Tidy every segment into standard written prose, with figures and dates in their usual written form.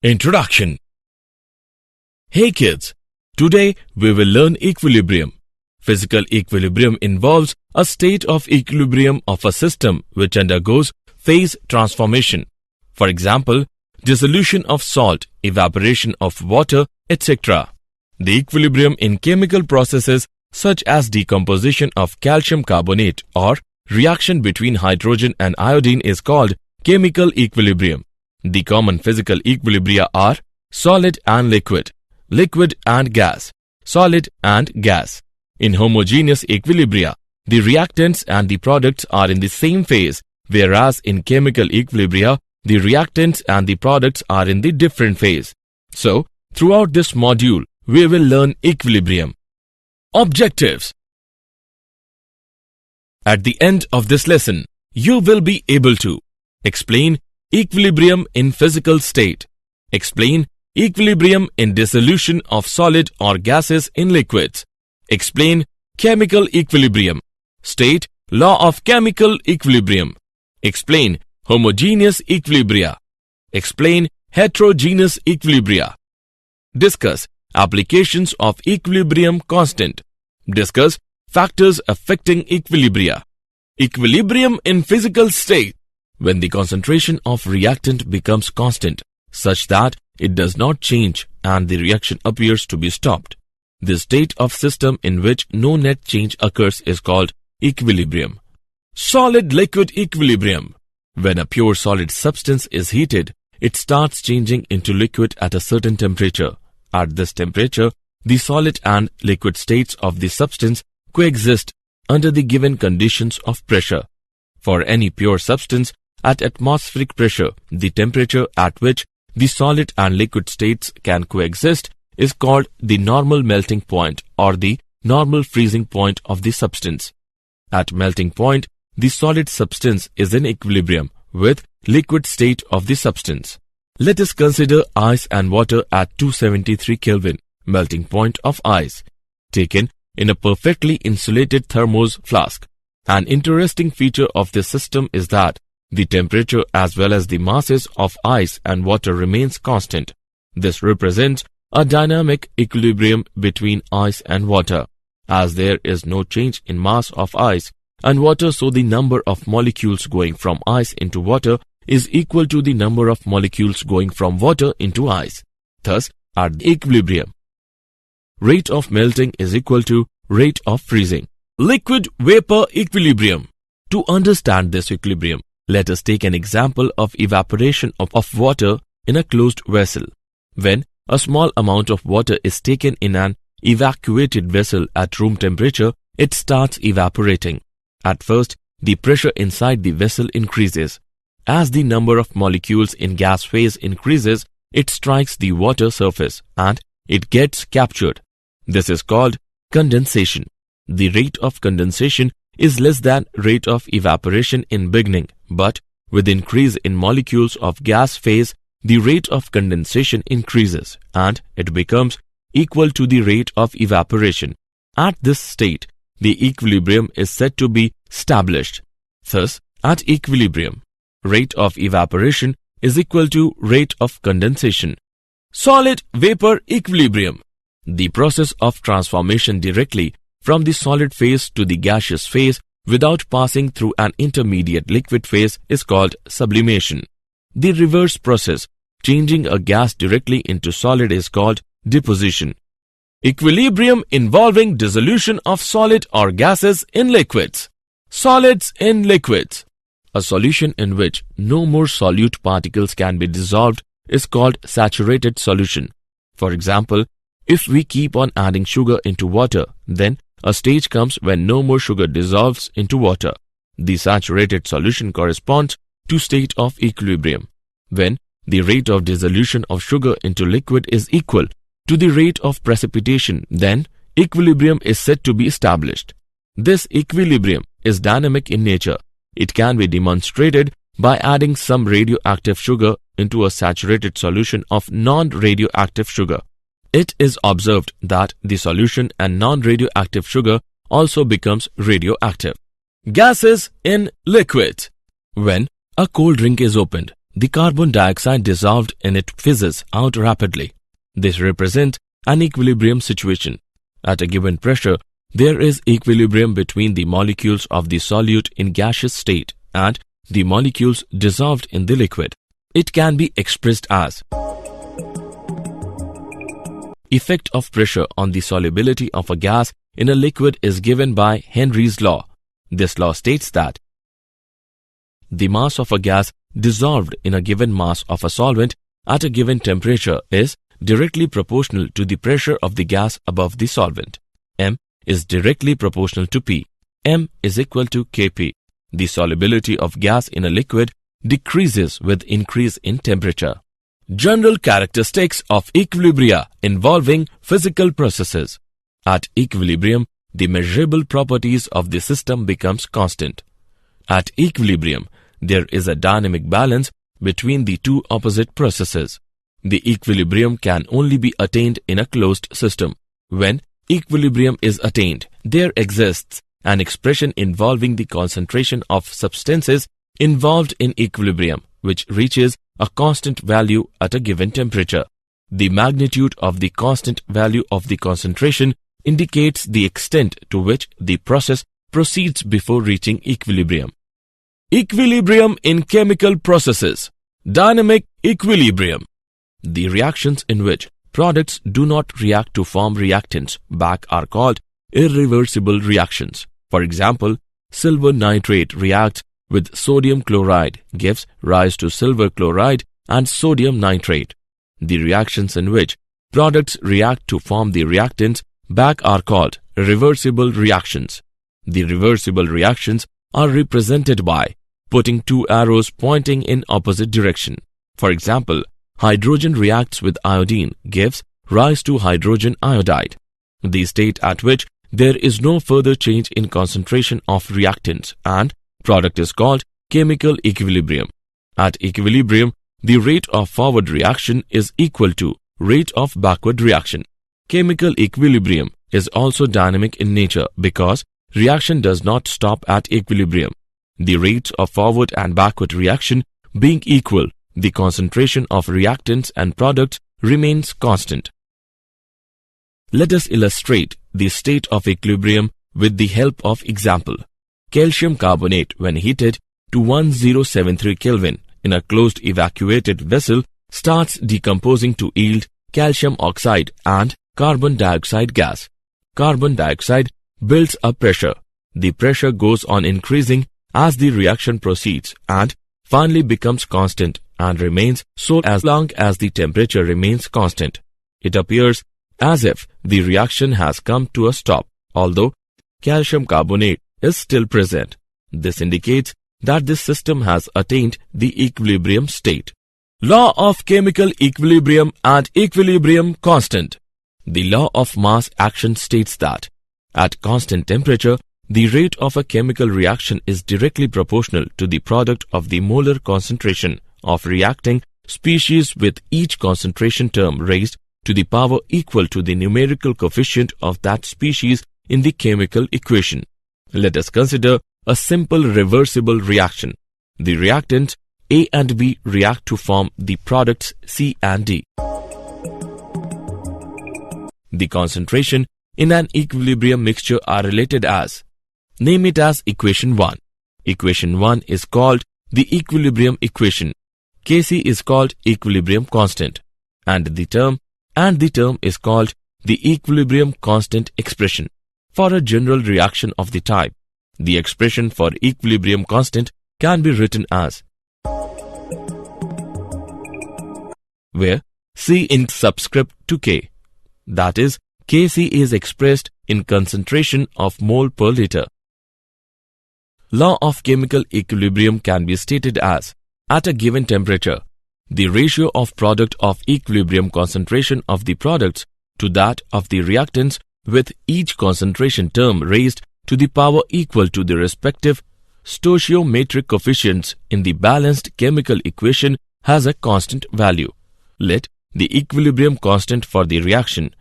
Introduction. Hey kids, today we will learn equilibrium. Physical equilibrium involves a state of equilibrium of a system which undergoes phase transformation. For example, dissolution of salt, evaporation of water, etc. The equilibrium in chemical processes such as decomposition of calcium carbonate or reaction between hydrogen and iodine is called chemical equilibrium. The common physical equilibria are solid and liquid, liquid and gas, solid and gas. In homogeneous equilibria, the reactants and the products are in the same phase, whereas in chemical equilibria, the reactants and the products are in the different phase. So, throughout this module, we will learn equilibrium. Objectives. At the end of this lesson, you will be able to explain equilibrium in physical state, explain equilibrium in dissolution of solid or gases in liquids, explain chemical equilibrium, state law of chemical equilibrium, explain homogeneous equilibria, explain heterogeneous equilibria, discuss applications of equilibrium constant, discuss factors affecting equilibria. Equilibrium in physical state, when the concentration of reactant becomes constant such that it does not change and the reaction appears to be stopped. The state of system in which no net change occurs is called equilibrium. Solid-liquid equilibrium. When a pure solid substance is heated, it starts changing into liquid at a certain temperature. At this temperature, the solid and liquid states of the substance coexist under the given conditions of pressure. For any pure substance, at atmospheric pressure, the temperature at which the solid and liquid states can coexist is called the normal melting point or the normal freezing point of the substance. At melting point, the solid substance is in equilibrium with liquid state of the substance. Let us consider ice and water at 273 Kelvin, melting point of ice, taken in a perfectly insulated thermos flask. An interesting feature of this system is that the temperature as well as the masses of ice and water remains constant. This represents a dynamic equilibrium between ice and water, as there is no change in mass of ice and water, so the number of molecules going from ice into water is equal to the number of molecules going from water into ice. Thus, at the equilibrium, rate of melting is equal to rate of freezing. Liquid-vapor equilibrium. To understand this equilibrium, let us take an example of evaporation of water in a closed vessel. When a small amount of water is taken in an evacuated vessel at room temperature, it starts evaporating. At first, the pressure inside the vessel increases. As the number of molecules in gas phase increases, it strikes the water surface and it gets captured. This is called condensation. The rate of condensation is less than rate of evaporation in beginning, but with increase in molecules of gas phase, the rate of condensation increases and it becomes equal to the rate of evaporation. At this state, the equilibrium is said to be established. Thus, at equilibrium, rate of evaporation is equal to rate of condensation. Solid-vapor equilibrium. The process of transformation directly from the solid phase to the gaseous phase without passing through an intermediate liquid phase is called sublimation. The reverse process, changing a gas directly into solid, is called deposition. Equilibrium involving dissolution of solid or gases in liquids. Solids in liquids. A solution in which no more solute particles can be dissolved is called saturated solution. For example, if we keep on adding sugar into water, then a stage comes when no more sugar dissolves into water. The saturated solution corresponds to state of equilibrium, when the rate of dissolution of sugar into liquid is equal to the rate of precipitation. Then equilibrium is said to be established. This equilibrium is dynamic in nature. It can be demonstrated by adding some radioactive sugar into a saturated solution of non-radioactive sugar. It is observed that the solution and non-radioactive sugar also becomes radioactive. Gases in liquids. When a cold drink is opened, the carbon dioxide dissolved in it fizzes out rapidly. This represents an equilibrium situation. At a given pressure, there is equilibrium between the molecules of the solute in gaseous state and the molecules dissolved in the liquid. It can be expressed as effect of pressure on the solubility of a gas in a liquid is given by Henry's law. This law states that the mass of a gas dissolved in a given mass of a solvent at a given temperature is directly proportional to the pressure of the gas above the solvent. M is directly proportional to P. M is equal to Kp. The solubility of gas in a liquid decreases with increase in temperature. General characteristics of equilibria involving physical processes. At equilibrium, the measurable properties of the system becomes constant. At equilibrium, there is a dynamic balance between the two opposite processes. The equilibrium can only be attained in a closed system. When equilibrium is attained, there exists an expression involving the concentration of substances involved in equilibrium, which reaches a constant value at a given temperature. The magnitude of the constant value of the concentration indicates the extent to which the process proceeds before reaching equilibrium. Equilibrium in chemical processes. Dynamic equilibrium. The reactions in which products do not react to form reactants back are called irreversible reactions. For example, silver nitrate reacts with sodium chloride, gives rise to silver chloride and sodium nitrate. The reactions in which products react to form the reactants back are called reversible reactions. The reversible reactions are represented by putting two arrows pointing in opposite direction. For example, hydrogen reacts with iodine, gives rise to hydrogen iodide. The state at which there is no further change in concentration of reactants and product is called chemical equilibrium. At equilibrium, the rate of forward reaction is equal to rate of backward reaction. Chemical equilibrium is also dynamic in nature because reaction does not stop at equilibrium. The rates of forward and backward reaction being equal, the concentration of reactants and products remains constant. Let us illustrate the state of equilibrium with the help of example. Calcium carbonate, when heated to 1073 Kelvin in a closed evacuated vessel, starts decomposing to yield calcium oxide and carbon dioxide gas. Carbon dioxide builds up pressure. The pressure goes on increasing as the reaction proceeds and finally becomes constant and remains so as long as the temperature remains constant. It appears as if the reaction has come to a stop, although calcium carbonate is still present. This indicates that this system has attained the equilibrium state. Law of chemical equilibrium and equilibrium constant. The law of mass action states that at constant temperature, the rate of a chemical reaction is directly proportional to the product of the molar concentration of reacting species, with each concentration term raised to the power equal to the numerical coefficient of that species in the chemical equation. Let us consider a simple reversible reaction. The reactants A and B react to form the products C and D. The concentration in an equilibrium mixture are related as. Name it as equation 1. Equation 1 is called the equilibrium equation. Kc is called equilibrium constant, and the term is called the equilibrium constant expression. For a general reaction of the type, the expression for equilibrium constant can be written as, where C in subscript to K, that is, Kc is expressed in concentration of mole per liter. Law of chemical equilibrium can be stated as, at a given temperature, the ratio of product of equilibrium concentration of the products to that of the reactants, with each concentration term raised to the power equal to the respective stoichiometric coefficients in the balanced chemical equation, has a constant value. Let the equilibrium constant for the reaction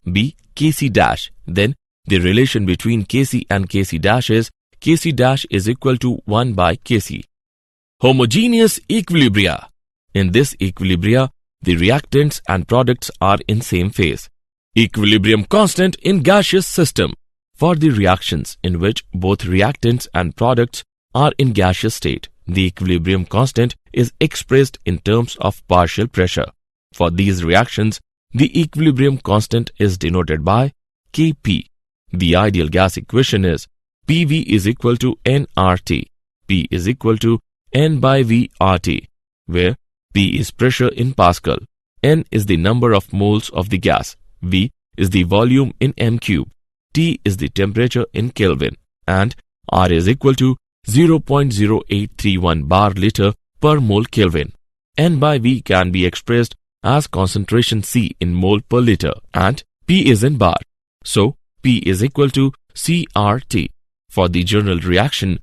be Kc dash. Then the relation between Kc and Kc dash is Kc dash is equal to 1 by Kc. Homogeneous equilibria. In this equilibria, the reactants and products are in same phase. Equilibrium constant in gaseous system. For the reactions in which both reactants and products are in gaseous state, the equilibrium constant is expressed in terms of partial pressure. For these reactions, the equilibrium constant is denoted by Kp. The ideal gas equation is PV is equal to nRT. P is equal to N by V RT, where P is pressure in Pascal, N is the number of moles of the gas, V is the volume in m cube, T is the temperature in Kelvin, and R is equal to 0.0831 bar liter per mole Kelvin. N by V can be expressed as concentration C in mole per liter, and P is in bar. So, P is equal to CRT. For the general reaction,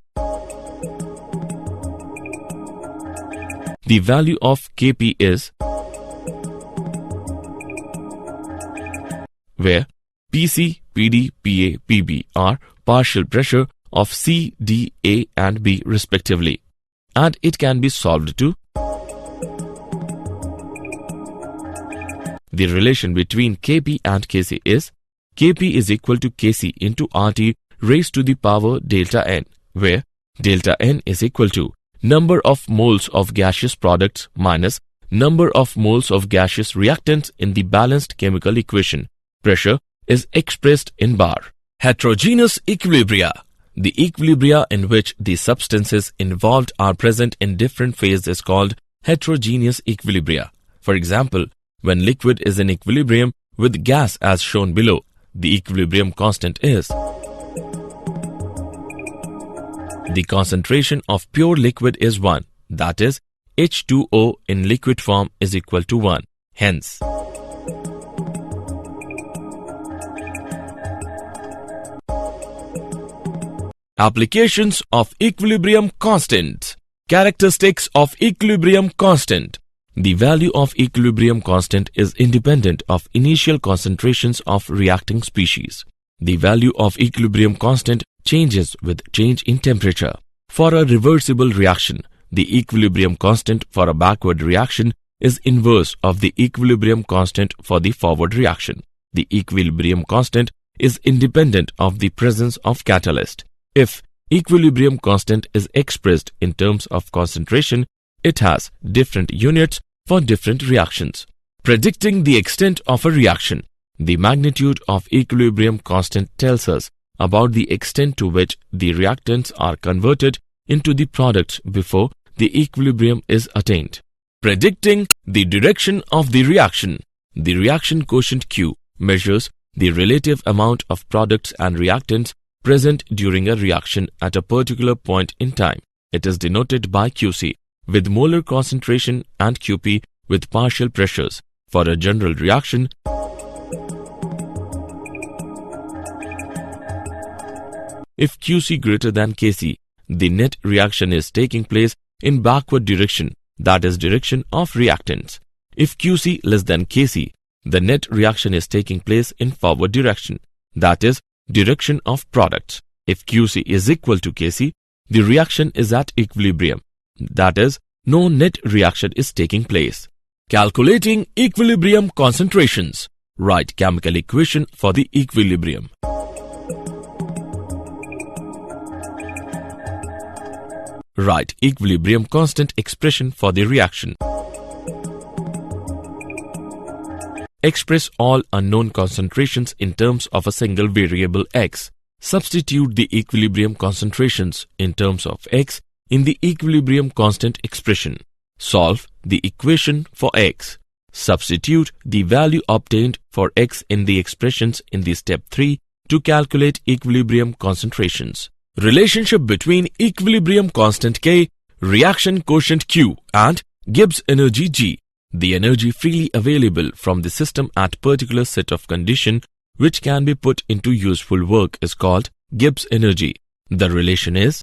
the value of Kp is, where Pc, Pd, Pa, Pb are partial pressure of C, D, A and B respectively, and it can be solved to the relation between Kp and Kc is Kp is equal to Kc into RT raised to the power delta N, where delta N is equal to number of moles of gaseous products minus number of moles of gaseous reactants in the balanced chemical equation. Pressure is expressed in bar. Heterogeneous equilibria. The equilibria in which the substances involved are present in different phases is called heterogeneous equilibria. For example, when liquid is in equilibrium with gas as shown below, the equilibrium constant is the concentration of pure liquid is 1, that is, H2O in liquid form is equal to 1. Hence, applications of equilibrium constant. Characteristics of equilibrium constant. The value of equilibrium constant is independent of initial concentrations of reacting species. The value of equilibrium constant changes with change in temperature. For a reversible reaction, the equilibrium constant for a backward reaction is inverse of the equilibrium constant for the forward reaction. The equilibrium constant is independent of the presence of catalyst. If equilibrium constant is expressed in terms of concentration, it has different units for different reactions. Predicting the extent of a reaction. The magnitude of equilibrium constant tells us about the extent to which the reactants are converted into the products before the equilibrium is attained. Predicting the direction of the reaction. The reaction quotient Q measures the relative amount of products and reactants present during a reaction at a particular point in time. It is denoted by Qc with molar concentration and Qp with partial pressures. For a general reaction, if Qc greater than Kc, the net reaction is taking place in backward direction, that is direction of reactants. If Qc less than Kc, the net reaction is taking place in forward direction, that is direction of products. If Qc is equal to Kc, the reaction is at equilibrium, that is no net reaction is taking place. Calculating equilibrium concentrations. Write chemical equation for the equilibrium. Write equilibrium constant expression for the reaction. Express all unknown concentrations in terms of a single variable x. Substitute the equilibrium concentrations in terms of x in the equilibrium constant expression. Solve the equation for x. Substitute the value obtained for x in the expressions in the step 3 to calculate equilibrium concentrations. Relationship between equilibrium constant K, reaction quotient Q and Gibbs energy G. The energy freely available from the system at particular set of condition which can be put into useful work is called Gibbs energy. The relation is,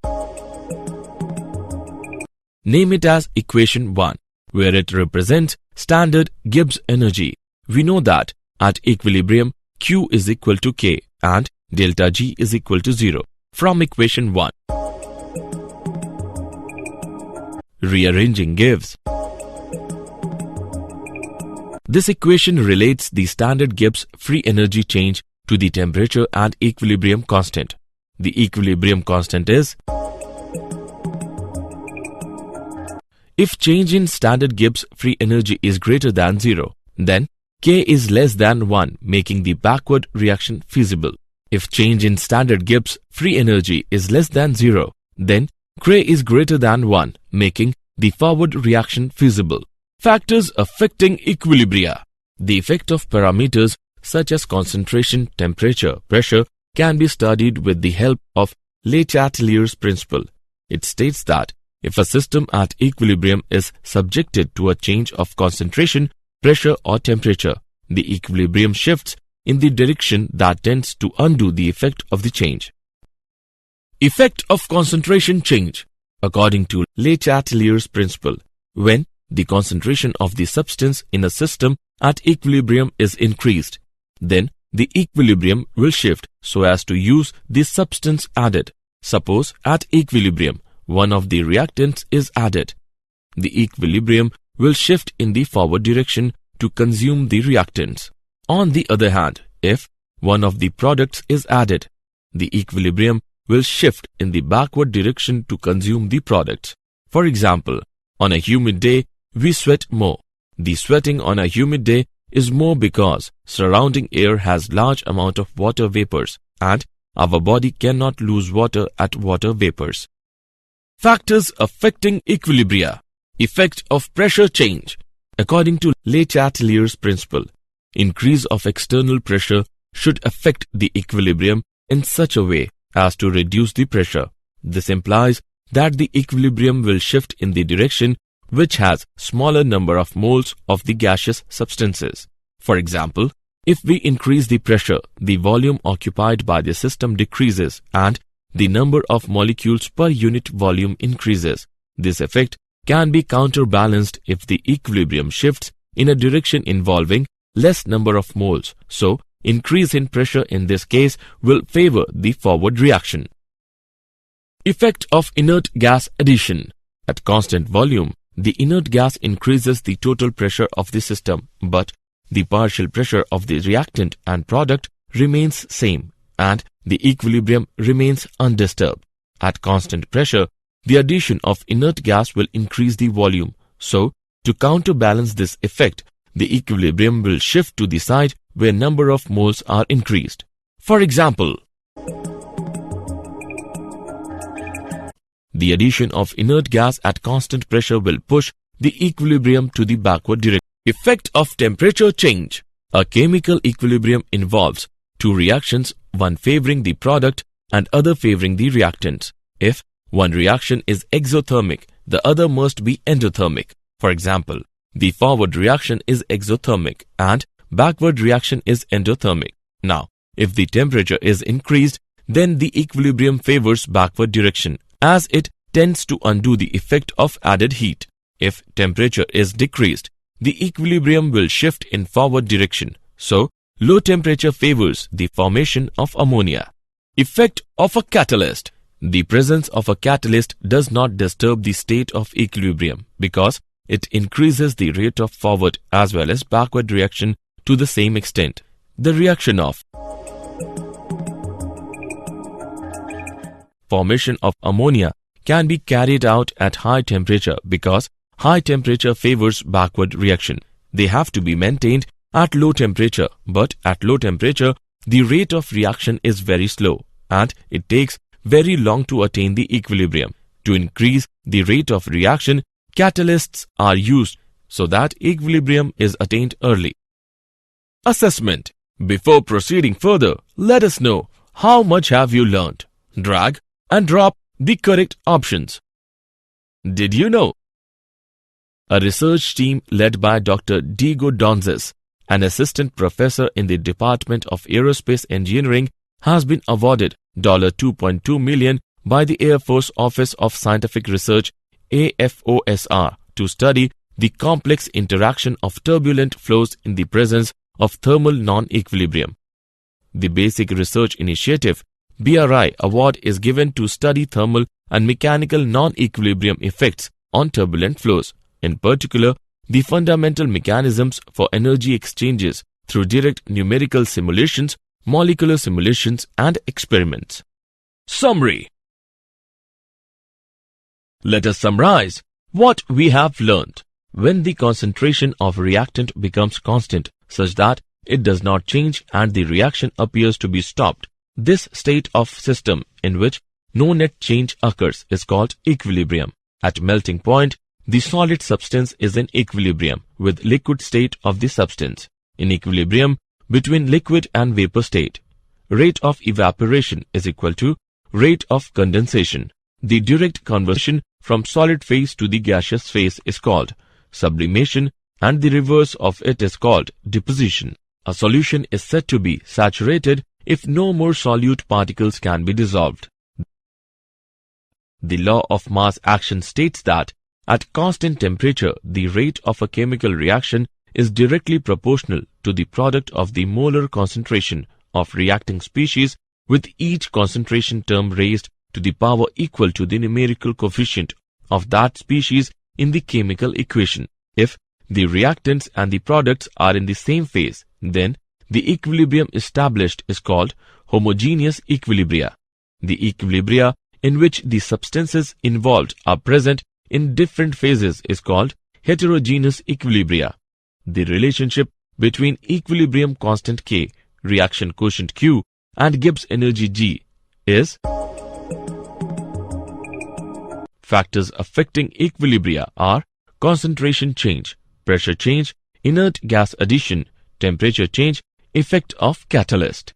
name it as equation 1, where it represents standard Gibbs energy. We know that at equilibrium Q is equal to K and delta G is equal to 0 from equation 1. rearranging gives. This equation relates the standard Gibbs free energy change to the temperature and equilibrium constant. The equilibrium constant is, if change in standard Gibbs free energy is greater than 0, then K is less than 1, making the backward reaction feasible. If change in standard Gibbs free energy is less than 0, then K is greater than 1, making the forward reaction feasible. Factors affecting equilibria. The effect of parameters such as concentration, temperature, pressure can be studied with the help of Chatellier's principle. It states that if a system at equilibrium is subjected to a change of concentration, pressure or temperature, the equilibrium shifts in the direction that tends to undo the effect of the change. Effect of concentration change. According to Chatellier's principle, when the concentration of the substance in a system at equilibrium is increased, then the equilibrium will shift so as to use the substance added. Suppose at equilibrium, one of the reactants is added. The equilibrium will shift in the forward direction to consume the reactants. On the other hand, if one of the products is added, the equilibrium will shift in the backward direction to consume the products. For example, on a humid day, we sweat more. The sweating on a humid day is more because surrounding air has large amount of water vapors and our body cannot lose water at water vapors. Factors affecting equilibria. Effect of pressure change. According to Chatellier's principle, increase of external pressure should affect the equilibrium in such a way as to reduce the pressure. This implies that the equilibrium will shift in the direction which has smaller number of moles of the gaseous substances. For example, if we increase the pressure, the volume occupied by the system decreases and the number of molecules per unit volume increases. This effect can be counterbalanced if the equilibrium shifts in a direction involving less number of moles. So, increase in pressure in this case will favor the forward reaction. Effect of inert gas addition. At constant volume, the inert gas increases the total pressure of the system, but the partial pressure of the reactant and product remains same and the equilibrium remains undisturbed. At constant pressure, the addition of inert gas will increase the volume. So, to counterbalance this effect, the equilibrium will shift to the side where number of moles are increased. For example, the addition of inert gas at constant pressure will push the equilibrium to the backward direction. Effect of temperature change. A chemical equilibrium involves two reactions, one favoring the product and other favoring the reactant. If one reaction is exothermic, the other must be endothermic. For example, the forward reaction is exothermic and backward reaction is endothermic. Now, if the temperature is increased, then the equilibrium favors backward direction as it tends to undo the effect of added heat. If temperature is decreased, the equilibrium will shift in forward direction. So, low temperature favors the formation of ammonia. Effect of a catalyst. The presence of a catalyst does not disturb the state of equilibrium because it increases the rate of forward as well as backward reaction to the same extent. The reaction of formation of ammonia can be carried out at high temperature because high temperature favors backward reaction. They have to be maintained at low temperature, but at low temperature, the rate of reaction is very slow and it takes very long to attain the equilibrium. To increase the rate of reaction, catalysts are used so that equilibrium is attained early. Assessment. Before proceeding further, let us know how much have you learned. Drag and drop the correct options. Did you know? A research team led by Dr. Diego Donzes, an assistant professor in the Department of Aerospace Engineering, has been awarded $2.2 million by the Air Force Office of Scientific Research AFOSR to study the complex interaction of turbulent flows in the presence of thermal non-equilibrium. The Basic Research Initiative BRI award is given to study thermal and mechanical non-equilibrium effects on turbulent flows, in particular, the fundamental mechanisms for energy exchanges through direct numerical simulations, molecular simulations, and experiments. Summary. Let us summarize what we have learned. When the concentration of reactant becomes constant such that it does not change and the reaction appears to be stopped, this state of system in which no net change occurs is called equilibrium. At melting point, the solid substance is in equilibrium with liquid state of the substance. In equilibrium between liquid and vapor state, rate of evaporation is equal to rate of condensation. The direct conversion from solid phase to the gaseous phase is called sublimation, and the reverse of it is called deposition. A solution is said to be saturated if no more solute particles can be dissolved. The law of mass action states that at constant temperature, the rate of a chemical reaction is directly proportional to the product of the molar concentration of reacting species, with each concentration term raised to the power equal to the numerical coefficient of that species in the chemical equation. If the reactants and the products are in the same phase, then the equilibrium established is called homogeneous equilibria. The equilibria in which the substances involved are present in different phases is called heterogeneous equilibria. The relationship between equilibrium constant K, reaction quotient Q, and Gibbs energy G is. Factors affecting equilibria are concentration change, pressure change, inert gas addition, temperature change, effect of catalyst.